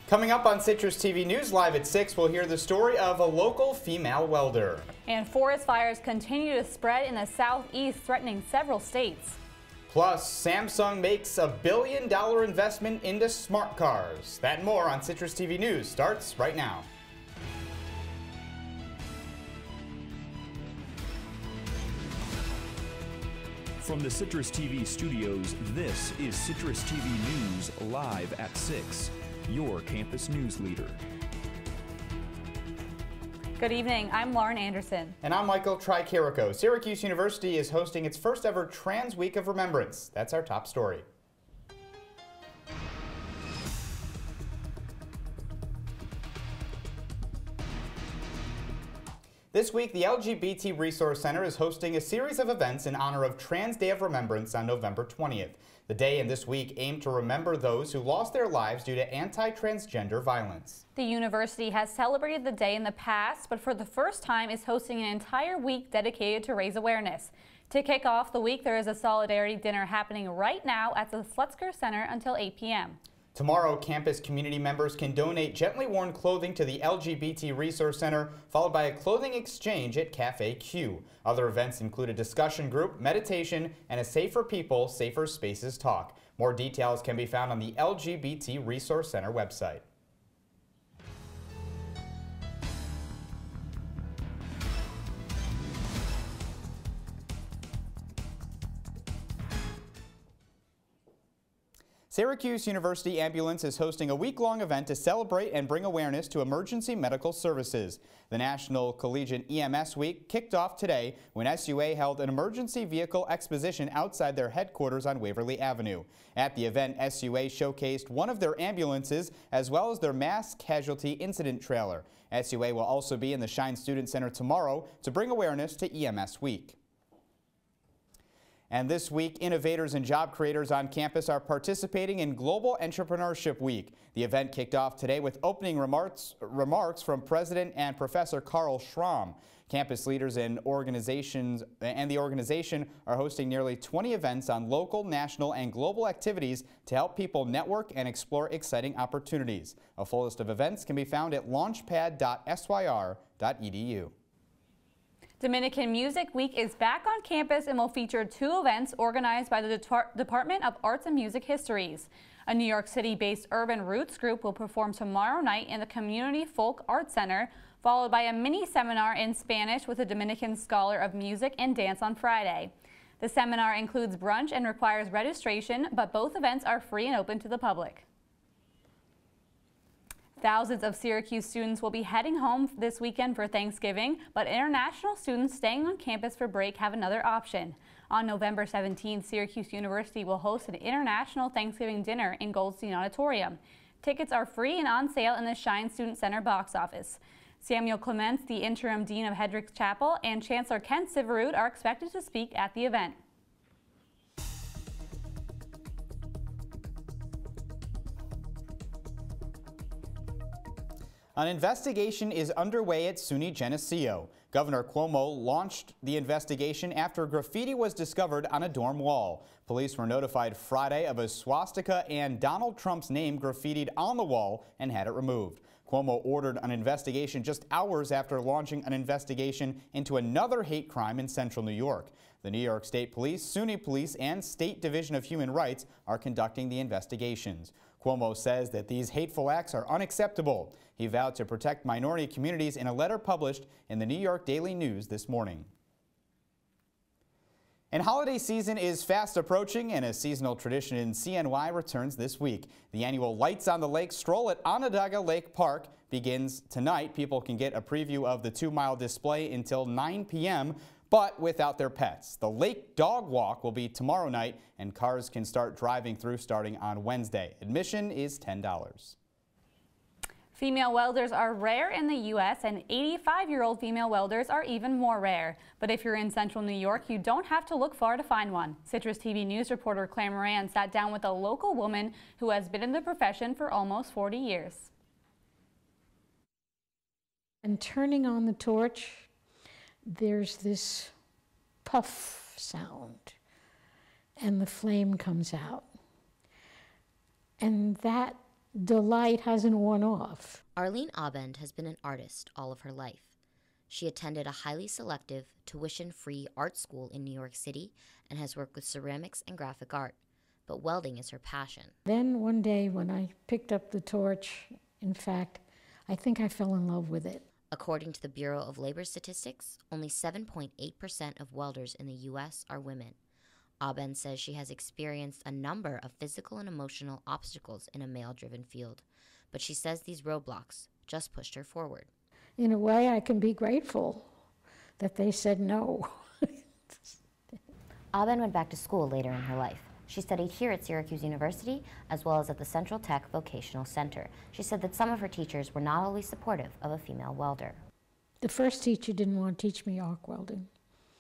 Coming up on Citrus TV News Live at 6, we'll hear the story of a local female welder. And forest fires continue to spread in the southeast, threatening several states. Plus, Samsung makes $1 billion investment into smart cars. That and more on Citrus TV News starts right now. From the Citrus TV studios, this is Citrus TV News Live at 6, your campus news leader. Good evening, I'm Lauren Anderson. And I'm Michael Tricarico. Syracuse University is hosting its first ever Trans Week of Remembrance. That's our top story. This week, the LGBT Resource Center is hosting a series of events in honor of Trans Day of Remembrance on November 20th. The day and this week aim to remember those who lost their lives due to anti-transgender violence. The university has celebrated the day in the past, but for the first time is hosting an entire week dedicated to raise awareness. To kick off the week, there is a solidarity dinner happening right now at the Slutzker Center until 8 p.m. Tomorrow, campus community members can donate gently worn clothing to the LGBT Resource Center, followed by a clothing exchange at Cafe Q. Other events include a discussion group, meditation, and a Safer People, Safer Spaces talk. More details can be found on the LGBT Resource Center website. Syracuse University Ambulance is hosting a week-long event to celebrate and bring awareness to emergency medical services. The National Collegiate EMS Week kicked off today when SUA held an emergency vehicle exposition outside their headquarters on Waverly Avenue. At the event, SUA showcased one of their ambulances as well as their mass casualty incident trailer. SUA will also be in the Shine Student Center tomorrow to bring awareness to EMS Week. And this week, innovators and job creators on campus are participating in Global Entrepreneurship Week. The event kicked off today with opening remarks from President and Professor Carl Schramm. Campus leaders and the organization are hosting nearly 20 events on local, national, and global activities to help people network and explore exciting opportunities. A full list of events can be found at launchpad.syr.edu. Dominican Music Week is back on campus and will feature 2 events organized by the Department of Arts and Music Histories. A New York City-based urban roots group will perform tomorrow night in the Community Folk Arts Center, followed by a mini seminar in Spanish with a Dominican scholar of music and dance on Friday. The seminar includes brunch and requires registration, but both events are free and open to the public. Thousands of Syracuse students will be heading home this weekend for Thanksgiving, but international students staying on campus for break have another option. On November 17th, Syracuse University will host an international Thanksgiving dinner in Goldstein Auditorium. Tickets are free and on sale in the Shine Student Center box office. Samuel Clements, the interim dean of Hedrick's Chapel, and Chancellor Ken Syverud are expected to speak at the event. An investigation is underway at SUNY Geneseo. Governor Cuomo launched the investigation after graffiti was discovered on a dorm wall. Police were notified Friday of a swastika and Donald Trump's name graffitied on the wall and had it removed. Cuomo ordered an investigation just hours after launching an investigation into another hate crime in central New York. The New York State Police, SUNY Police, and State Division of Human Rights are conducting the investigations. Cuomo says that these hateful acts are unacceptable. He vowed to protect minority communities in a letter published in the New York Daily News this morning. And holiday season is fast approaching, and a seasonal tradition in CNY returns this week. The annual Lights on the Lake stroll at Onondaga Lake Park begins tonight. People can get a preview of the 2-mile display until 9 p.m., but without their pets. The Lake Dog Walk will be tomorrow night, and cars can start driving through starting on Wednesday. Admission is $10. Female welders are rare in the U.S., and 85-year-old female welders are even more rare. But if you're in central New York, you don't have to look far to find one. Citrus TV News reporter Claire Moran sat down with a local woman who has been in the profession for almost 40 years. And turning on the torch, there's this puff sound, and the flame comes out. And that delight hasn't worn off. Arlene Abend has been an artist all of her life. She attended a highly selective, tuition-free art school in New York City and has worked with ceramics and graphic art. But welding is her passion. Then one day when I picked up the torch, in fact, I think I fell in love with it. According to the Bureau of Labor Statistics, only 7.8% of welders in the U.S. are women. Abend says she has experienced a number of physical and emotional obstacles in a male-driven field, but she says these roadblocks just pushed her forward. In a way, I can be grateful that they said no. Abend went back to school later in her life. She studied here at Syracuse University, as well as at the Central Tech Vocational Center. She said that some of her teachers were not always supportive of a female welder. The first teacher didn't want to teach me arc welding,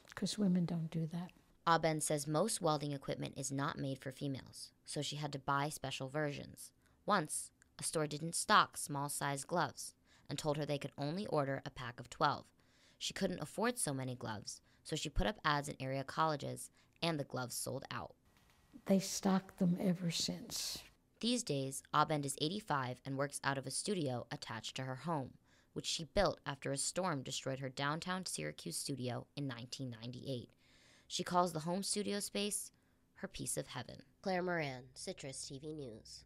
because women don't do that. Abend says most welding equipment is not made for females, so she had to buy special versions. Once, a store didn't stock small-sized gloves and told her they could only order a pack of 12. She couldn't afford so many gloves, so she put up ads in area colleges, and the gloves sold out. They stocked them ever since. These days, Abend is 85 and works out of a studio attached to her home, which she built after a storm destroyed her downtown Syracuse studio in 1998. She calls the home studio space her piece of heaven. Claire Moran, Citrus TV News.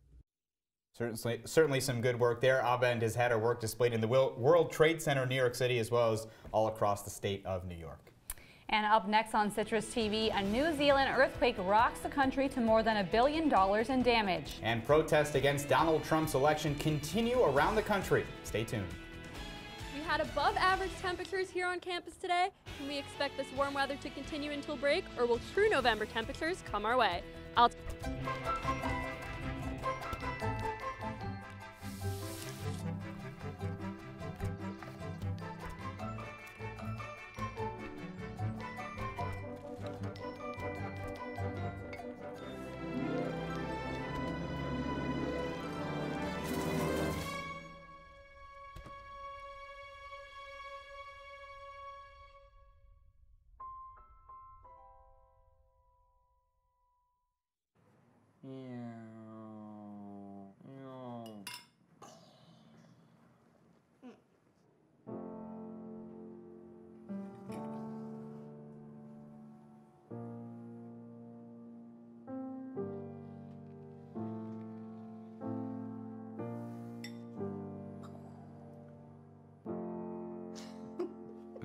Certainly some good work there. Abend has had her work displayed in the World Trade Center in New York City, as well as all across the state of New York. And up next on Citrus TV, a New Zealand earthquake rocks the country to more than $1 billion in damage. And protests against Donald Trump's election continue around the country. Stay tuned. We had above average temperatures here on campus today. Can we expect this warm weather to continue until break, or will true November temperatures come our way?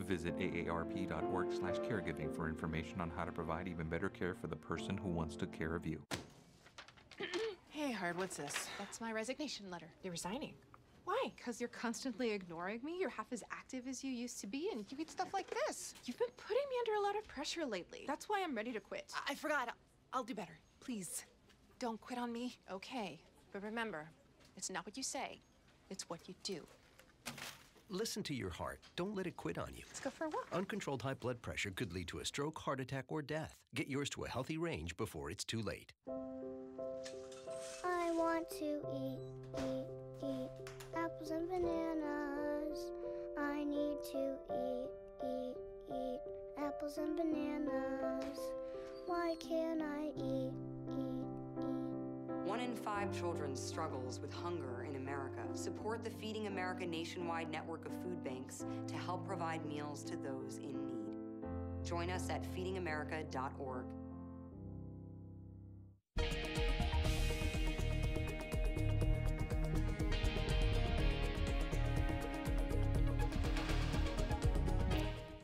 Visit aarp.org/caregiving for information on how to provide even better care for the person who wants to care of you. Hey, Hard, what's this? That's my resignation letter. You're resigning. Why? Because you're constantly ignoring me. You're half as active as you used to be, and you get stuff like this. You've been putting me under a lot of pressure lately. That's why I'm ready to quit. I forgot. I'll do better. Please, don't quit on me. Okay, but remember, it's not what you say, it's what you do. Listen to your heart. Don't let it quit on you. Let's go for a walk. Uncontrolled high blood pressure could lead to a stroke, heart attack, or death. Get yours to a healthy range before it's too late. I want to eat apples and bananas. I need to eat apples and bananas. Why can't I eat? 1 in 5 children struggles with hunger in America. Support the Feeding America nationwide network of food banks to help provide meals to those in need. Join us at feedingamerica.org.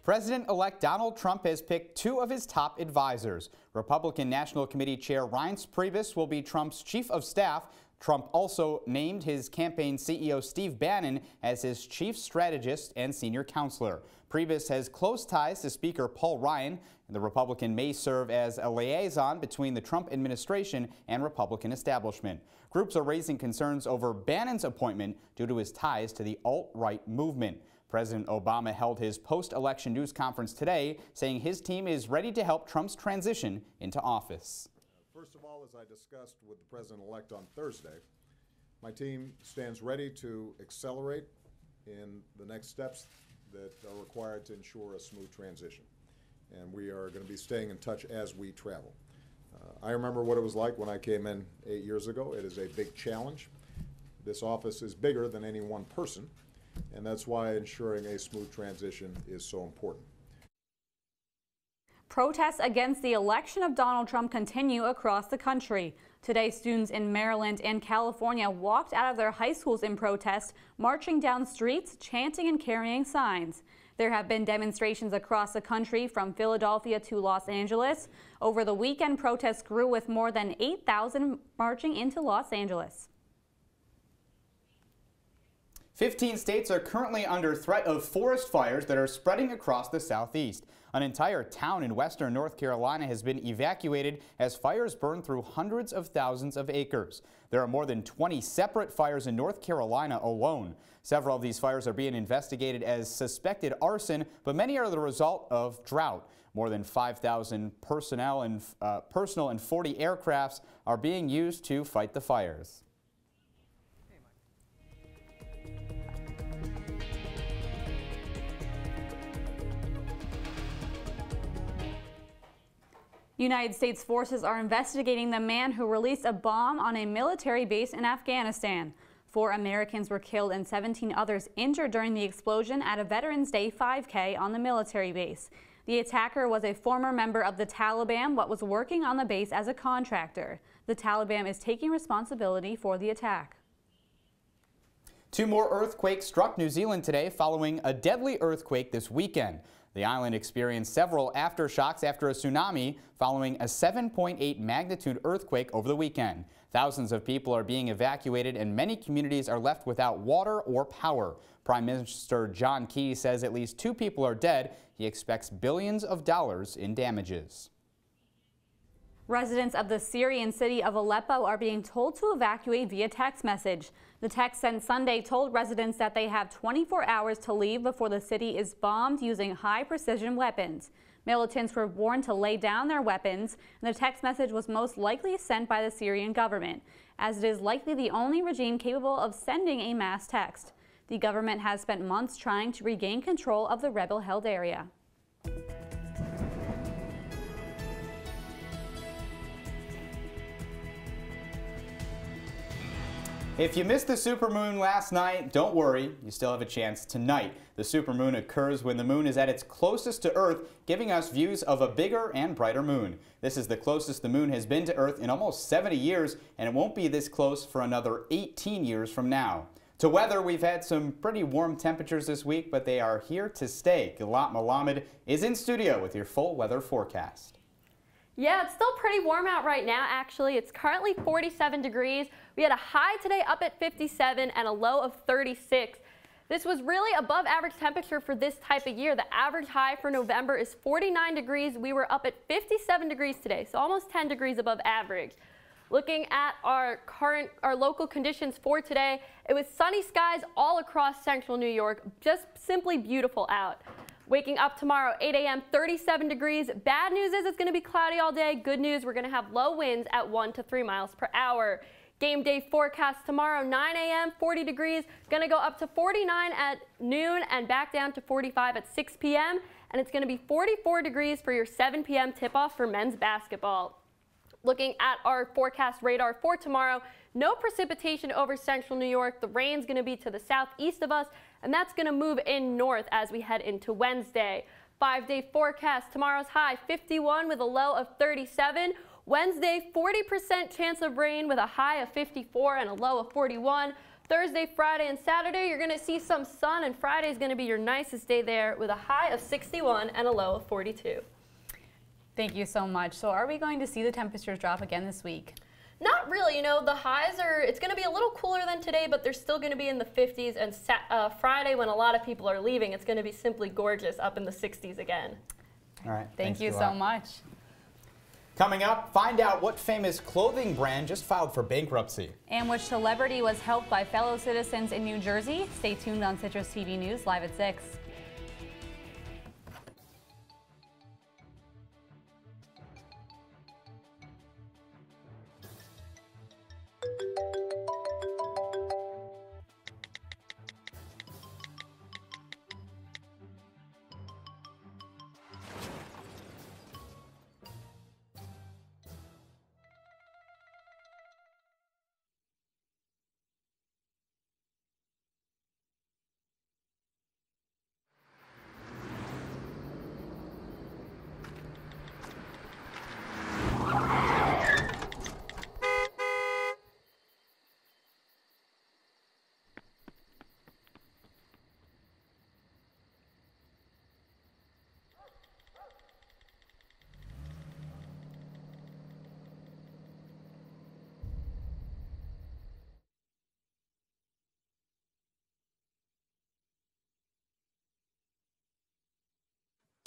President-elect Donald Trump has picked 2 of his top advisors. Republican National Committee Chair Reince Priebus will be Trump's chief of staff. Trump also named his campaign CEO Steve Bannon as his chief strategist and senior counselor. Priebus has close ties to Speaker Paul Ryan, and the Republican may serve as a liaison between the Trump administration and Republican establishment. Groups are raising concerns over Bannon's appointment due to his ties to the alt-right movement. President Obama held his post-election news conference today, saying his team is ready to help Trump's transition into office. First of all, as I discussed with the President-elect on Thursday, my team stands ready to accelerate in the next steps that are required to ensure a smooth transition. And we are going to be staying in touch as we travel. I remember what it was like when I came in 8 years ago. It is a big challenge. This office is bigger than any one person, and that's why ensuring a smooth transition is so important. Protests against the election of Donald Trump continue across the country. Today, students in Maryland and California walked out of their high schools in protest, marching down streets, chanting and carrying signs. There have been demonstrations across the country from Philadelphia to Los Angeles. Over the weekend, protests grew with more than 8,000 marching into Los Angeles. 15 states are currently under threat of forest fires that are spreading across the southeast. An entire town in western North Carolina has been evacuated as fires burn through hundreds of thousands of acres. There are more than 20 separate fires in North Carolina alone. Several of these fires are being investigated as suspected arson, but many are the result of drought. More than 5,000 personal and 40 aircrafts are being used to fight the fires. United States forces are investigating the man who released a bomb on a military base in Afghanistan. 4 Americans were killed and 17 others injured during the explosion at a Veterans Day 5K on the military base. The attacker was a former member of the Taliban but was working on the base as a contractor. The Taliban is taking responsibility for the attack. 2 more earthquakes struck New Zealand today following a deadly earthquake this weekend. The island experienced several aftershocks after a tsunami following a 7.8 magnitude earthquake over the weekend. Thousands of people are being evacuated and many communities are left without water or power. Prime Minister John Key says at least 2 people are dead. He expects billions of dollars in damages. Residents of the Syrian city of Aleppo are being told to evacuate via text message. The text sent Sunday told residents that they have 24 hours to leave before the city is bombed using high-precision weapons. Militants were warned to lay down their weapons, and the text message was most likely sent by the Syrian government, as it is likely the only regime capable of sending a mass text. The government has spent months trying to regain control of the rebel-held area. If you missed the supermoon last night, don't worry, you still have a chance tonight. The supermoon occurs when the moon is at its closest to Earth, giving us views of a bigger and brighter moon. This is the closest the moon has been to Earth in almost 70 years, and it won't be this close for another 18 years from now. To weather, we've had some pretty warm temperatures this week, but they are here to stay. Gilat Malamed is in studio with your full weather forecast. Yeah, it's still pretty warm out right now, actually. It's currently 47 degrees. We had a high today up at 57 and a low of 36. This was really above average temperature for this type of year. The average high for November is 49 degrees. We were up at 57 degrees today, so almost 10 degrees above average. Looking at our local conditions for today, it was sunny skies all across central New York, just simply beautiful out. Waking up tomorrow, 8 a.m., 37 degrees. Bad news is it's going to be cloudy all day. Good news, we're going to have low winds at 1 to 3 miles per hour. Game day forecast tomorrow, 9 a.m., 40 degrees. Going to go up to 49 at noon and back down to 45 at 6 p.m. And it's going to be 44 degrees for your 7 p.m. tip-off for men's basketball. Looking at our forecast radar for tomorrow, no precipitation over central New York. The rain's going to be to the southeast of us, and that's going to move in north as we head into Wednesday. 5-day forecast, tomorrow's high 51 with a low of 37. Wednesday, 40% chance of rain with a high of 54 and a low of 41. Thursday, Friday, and Saturday, you're going to see some sun, and Friday is going to be your nicest day there with a high of 61 and a low of 42. Thank you so much. So are we going to see the temperatures drop again this week? Not really. You know, the highs are, it's going to be a little cooler than today, but they're still going to be in the 50s. And Friday, when a lot of people are leaving, it's going to be simply gorgeous up in the 60s again. All right. Thank you so much. Coming up, find out what famous clothing brand just filed for bankruptcy. And which celebrity was helped by fellow citizens in New Jersey. Stay tuned on Citrus TV News live at 6.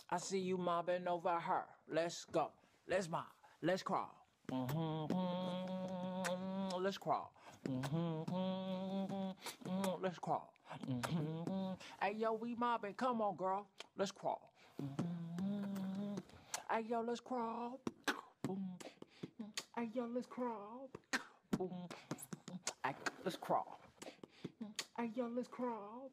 I see you mobbing over her. Let's go. Let's mob. Let's crawl. Let's crawl. Let's crawl. Hey, yo, we mobbing. Come on, girl. Let's crawl. Hey, yo, let's crawl. Hey, yo, let's crawl. Hey, let's crawl. Hey, yo, let's crawl.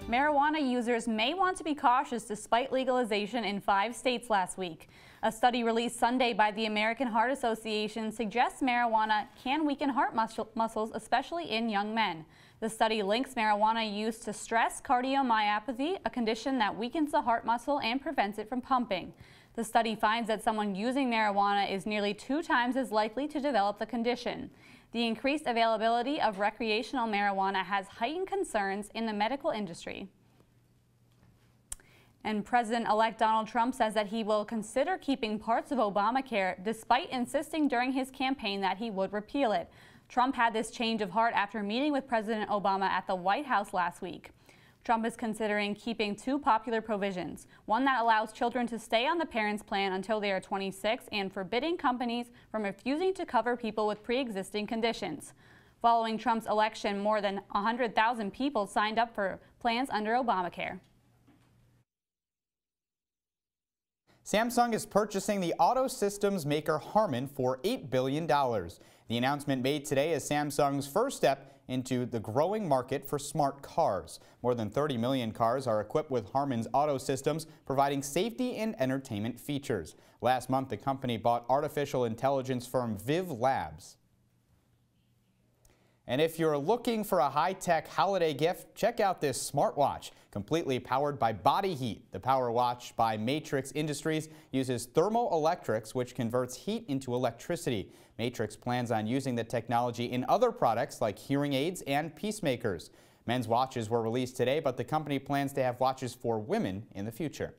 Marijuana users may want to be cautious despite legalization in 5 states last week. A study released Sunday by the American Heart Association suggests marijuana can weaken heart muscles, especially in young men. The study links marijuana use to stress cardiomyopathy, a condition that weakens the heart muscle and prevents it from pumping. The study finds that someone using marijuana is nearly 2 times as likely to develop the condition. The increased availability of recreational marijuana has heightened concerns in the medical industry. And President-elect Donald Trump says that he will consider keeping parts of Obamacare despite insisting during his campaign that he would repeal it. Trump had this change of heart after meeting with President Obama at the White House last week. Trump is considering keeping 2 popular provisions, one that allows children to stay on the parents' plan until they are 26 and forbidding companies from refusing to cover people with pre-existing conditions. Following Trump's election, more than 100,000 people signed up for plans under Obamacare. Samsung is purchasing the auto systems maker Harman for $8 billion. The announcement made today is Samsung's first step into the growing market for smart cars. More than 30 million cars are equipped with Harman's auto systems, providing safety and entertainment features. Last month, the company bought artificial intelligence firm Viv Labs. And if you're looking for a high-tech holiday gift, check out this smartwatch, completely powered by body heat. The Power Watch by Matrix Industries uses thermoelectrics, which converts heat into electricity. Matrix plans on using the technology in other products like hearing aids and peacemakers. Men's watches were released today, but the company plans to have watches for women in the future.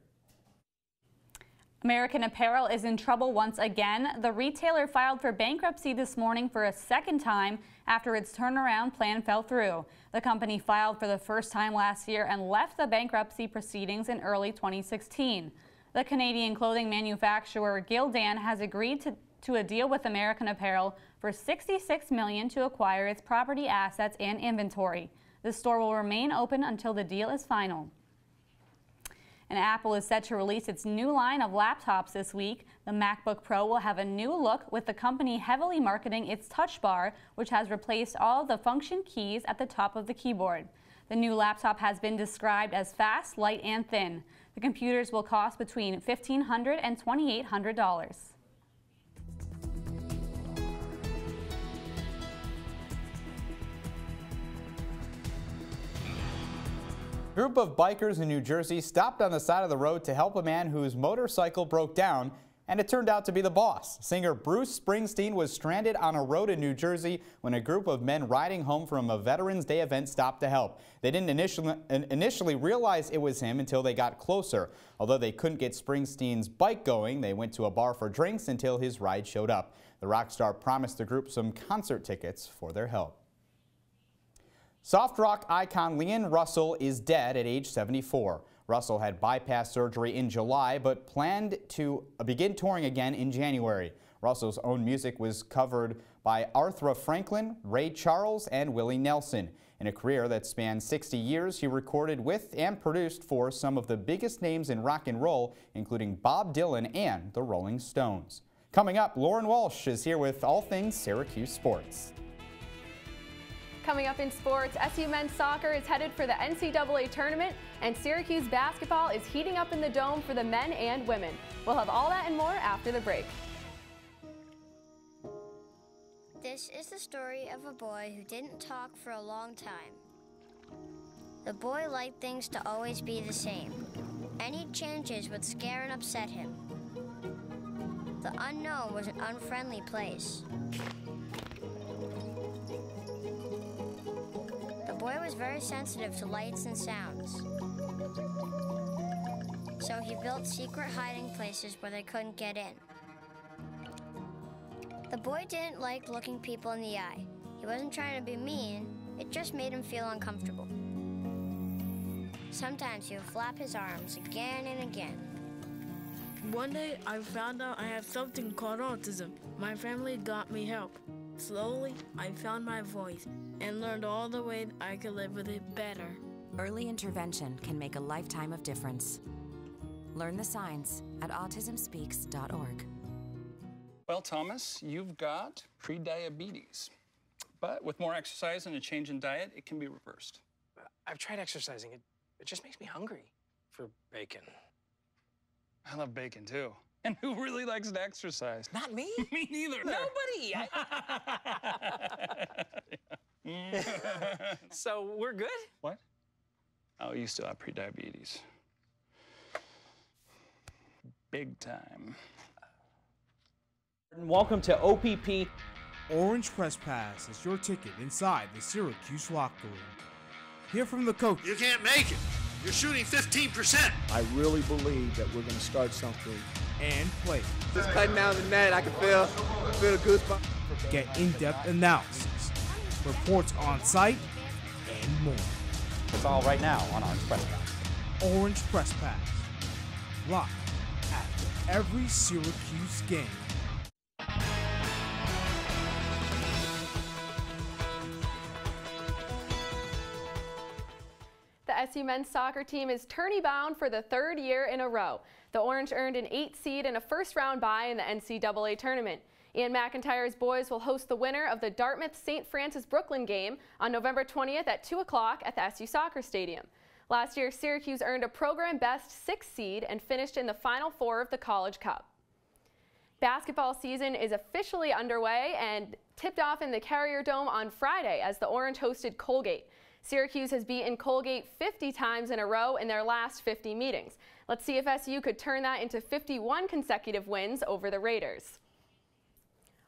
American Apparel is in trouble once again. The retailer filed for bankruptcy this morning for a second time after its turnaround plan fell through. The company filed for the first time last year and left the bankruptcy proceedings in early 2016. The Canadian clothing manufacturer Gildan has agreed to a deal with American Apparel for $66 million to acquire its property assets and inventory. The store will remain open until the deal is final. And Apple is set to release its new line of laptops this week. The MacBook Pro will have a new look, with the company heavily marketing its Touch Bar, which has replaced all of the function keys at the top of the keyboard. The new laptop has been described as fast, light, and thin. The computers will cost between $1,500 and $2,800. A group of bikers in New Jersey stopped on the side of the road to help a man whose motorcycle broke down, and it turned out to be the boss. Singer Bruce Springsteen was stranded on a road in New Jersey when a group of men riding home from a Veterans Day event stopped to help. They didn't initially realize it was him until they got closer. Although they couldn't get Springsteen's bike going, they went to a bar for drinks until his ride showed up. The rock star promised the group some concert tickets for their help. Soft rock icon Leon Russell is dead at age 74. Russell had bypass surgery in July, but planned to begin touring again in January. Russell's own music was covered by Aretha Franklin, Ray Charles, and Willie Nelson. In a career that spanned 60 years, he recorded with and produced for some of the biggest names in rock and roll, including Bob Dylan and the Rolling Stones. Coming up, Lauren Walsh is here with all things Syracuse sports. Coming up in sports, SU men's soccer is headed for the NCAA tournament, and Syracuse basketball is heating up in the Dome for the men and women. We'll have all that and more after the break. This is the story of a boy who didn't talk for a long time. The boy liked things to always be the same. Any changes would scare and upset him. The unknown was an unfriendly place. The boy was very sensitive to lights and sounds. So he built secret hiding places where they couldn't get in. The boy didn't like looking people in the eye. He wasn't trying to be mean, it just made him feel uncomfortable. Sometimes he would flap his arms again and again. One day, I found out I have something called autism. My family got me help. Slowly, I found my voice and learned all the ways I could live with it better. Early intervention can make a lifetime of difference. Learn the signs at autismspeaks.org. Well, Thomas, you've got prediabetes. But with more exercise and a change in diet, it can be reversed. I've tried exercising. It just makes me hungry for bacon. I love bacon, too. And who really likes to exercise? Not me. Me neither. Nobody. So we're good? What? Oh, you still have prediabetes. Big time. Welcome to OPP. Orange Press Pass is your ticket inside the Syracuse locker room. Hear from the coach. You can't make it. You're shooting 15%. I really believe that we're going to start something. And play. Just cutting down the net, I can feel the goosebumps. Get in-depth analysis, reports on site, and more. It's all right now on Orange Press Pass. Orange Press Pass. Live after every Syracuse game. The SU men's soccer team is tourney bound for the third year in a row. The Orange earned an 8th seed and a first-round bye in the NCAA tournament. Ian McIntyre's boys will host the winner of the Dartmouth-St. Francis-Brooklyn game on November 20th at 2 o'clock at the SU Soccer Stadium. Last year, Syracuse earned a program-best 6th seed and finished in the Final Four of the College Cup. Basketball season is officially underway and tipped off in the Carrier Dome on Friday as the Orange hosted Colgate. Syracuse has beaten Colgate 50 times in a row in their last 50 meetings. Let's see if SU could turn that into 51 consecutive wins over the Raiders.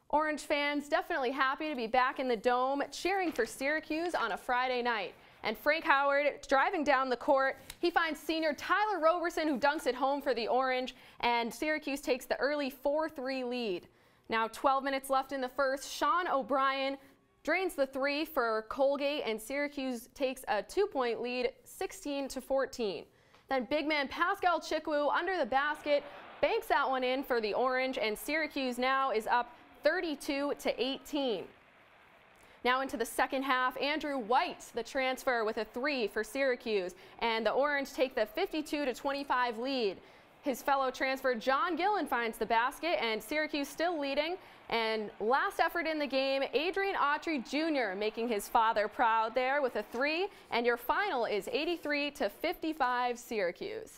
Orange fans definitely happy to be back in the Dome cheering for Syracuse on a Friday night. And Frank Howard driving down the court, he finds senior Tyler Roberson who dunks it home for the Orange, and Syracuse takes the early 4-3 lead. Now 12 minutes left in the first, Sean O'Brien drains the 3 for Colgate, and Syracuse takes a 2-point lead, 16-14. Then big man Pascal Chikwu under the basket banks that one in for the Orange, and Syracuse now is up 32-18. Now into the second half, Andrew White, the transfer, with a 3 for Syracuse, and the Orange take the 52-25 lead. His fellow transfer John Gillen finds the basket, and Syracuse still leading. And last effort in the game, Adrian Autry Jr. making his father proud there with a 3, and your final is 83-55 Syracuse.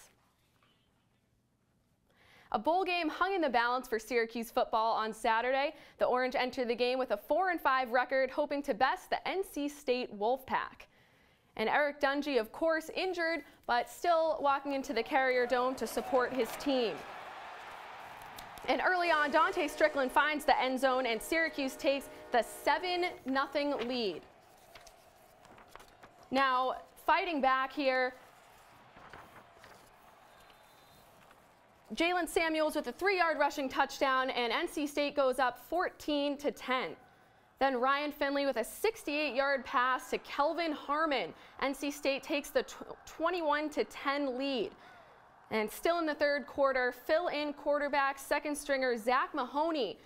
A bowl game hung in the balance for Syracuse football on Saturday. The Orange entered the game with a 4-5 record, hoping to best the NC State Wolfpack. And Eric Dungy, of course, injured, but still walking into the Carrier Dome to support his team. And early on, Dante Strickland finds the end zone, and Syracuse takes the 7-0 lead. Now, fighting back here, Jalen Samuels with a 3-yard rushing touchdown, and NC State goes up 14-10. Then Ryan Finley with a 68-yard pass to Kelvin Harmon. NC State takes the 21-10 lead. And still in the third quarter, fill-in quarterback, second stringer Zach Mahoney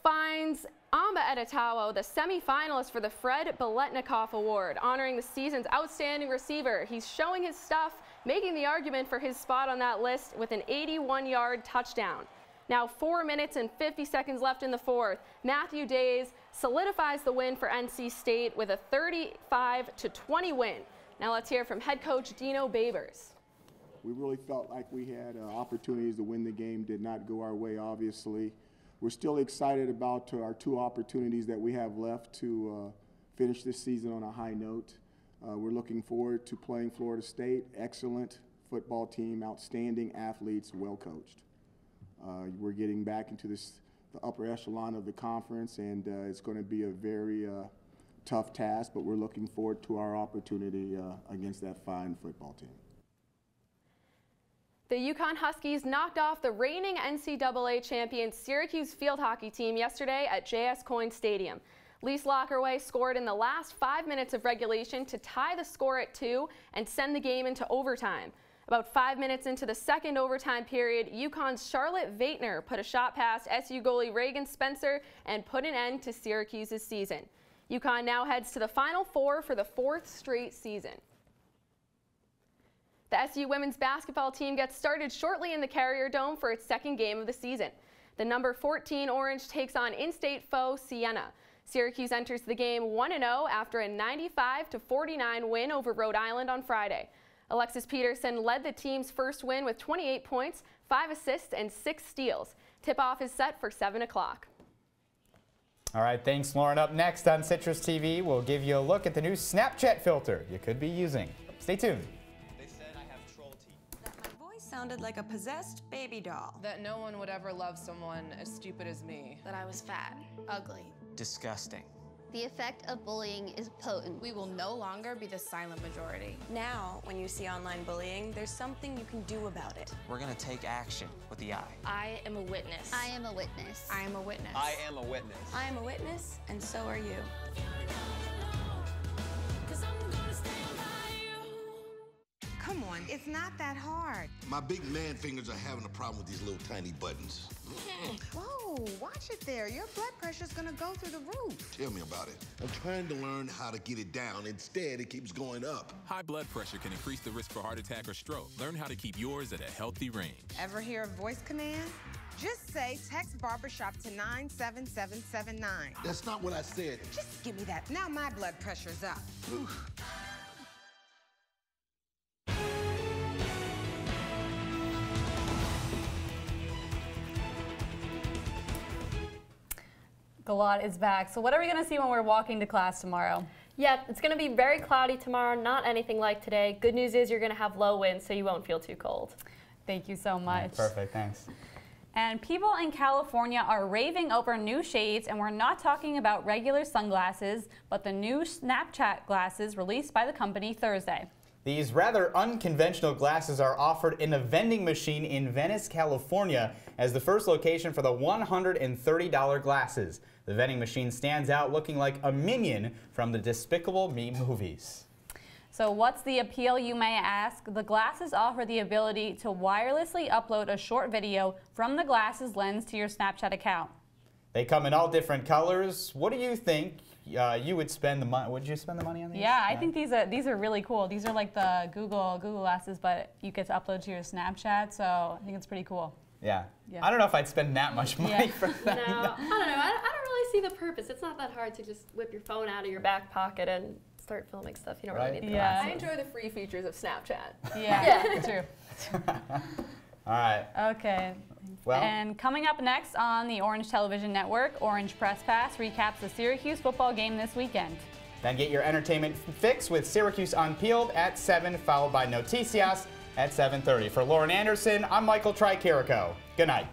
finds Amba Edetawo, the semifinalist for the Fred Biletnikoff Award, honoring the season's outstanding receiver. He's showing his stuff, making the argument for his spot on that list with an 81-yard touchdown. Now 4 minutes and 50 seconds left in the fourth. Matthew Days solidifies the win for NC State with a 35-20 win. Now let's hear from head coach Dino Babers. We really felt like we had opportunities to win the game. Did not go our way, obviously. We're still excited about our 2 opportunities that we have left to finish this season on a high note. We're looking forward to playing Florida State. Excellent football team, outstanding athletes, well coached. We're getting back into the upper echelon of the conference, and it's going to be a very tough task, but we're looking forward to our opportunity against that fine football team. The Yukon Huskies knocked off the reigning NCAA champion Syracuse field hockey team yesterday at J.S. Coyne Stadium. Lise Lockerway scored in the last 5 minutes of regulation to tie the score at 2 and send the game into overtime. About 5 minutes into the second overtime period, UConn's Charlotte Vaitner put a shot past SU goalie Reagan Spencer and put an end to Syracuse's season. UConn now heads to the Final Four for the 4th straight season. The SU women's basketball team gets started shortly in the Carrier Dome for its second game of the season. The number 14 Orange takes on in-state foe Siena. Syracuse enters the game 1-0 after a 95-49 win over Rhode Island on Friday. Alexis Peterson led the team's first win with 28 points, 5 assists, and 6 steals. Tip-off is set for 7 o'clock. All right, thanks, Lauren. Up next on Citrus TV, we'll give you a look at the new Snapchat filter you could be using. Stay tuned. They said I have troll teeth. That my voice sounded like a possessed baby doll. That no one would ever love someone as stupid as me. That I was fat, ugly. Disgusting. The effect of bullying is potent. We will no longer be the silent majority. Now, when you see online bullying, there's something you can do about it. We're gonna take action with the I. I am a witness. I am a witness. I am a witness. I am a witness. I am a witness, and so are you. Come on, it's not that hard. My big man fingers are having a problem with these little tiny buttons. Whoa, watch it there. Your blood pressure's gonna go through the roof. Tell me about it. I'm trying to learn how to get it down. Instead, it keeps going up. High blood pressure can increase the risk for heart attack or stroke. Learn how to keep yours at a healthy range. Ever hear a voice command? Just say text barbershop to 97779. That's not what I said. Just give me that. Now my blood pressure's up. Galad is back. So what are we going to see when we're walking to class tomorrow? Yeah, it's going to be very cloudy tomorrow, not anything like today. Good news is you're going to have low winds, so you won't feel too cold. Thank you so much. Perfect, thanks. And people in California are raving over new shades, and we're not talking about regular sunglasses, but the new Snapchat glasses released by the company Thursday. These rather unconventional glasses are offered in a vending machine in Venice, California, as the first location for the $130 glasses. The vending machine stands out looking like a minion from the Despicable Me movies. So what's the appeal, you may ask? The glasses offer the ability to wirelessly upload a short video from the glasses lens to your Snapchat account. They come in all different colors. What do you think you would spend the money? Would you spend the money on these? Yeah, I think these are really cool. These are like the Google glasses, but you get to upload to your Snapchat, so I think it's pretty cool. Yeah. I don't know if I'd spend that much money for that. No, I don't know. I don't really see the purpose. It's not that hard to just whip your phone out of your back pocket and start filming stuff. You don't really need the glasses. I enjoy the free features of Snapchat. Yeah, true. All right. Okay. Well, and coming up next on the Orange Television Network, Orange Press Pass recaps the Syracuse football game this weekend. Then get your entertainment fix with Syracuse Unpeeled at 7, followed by Noticias at 7:30. For Lauren Anderson, I'm Michael Tricarico. Good night.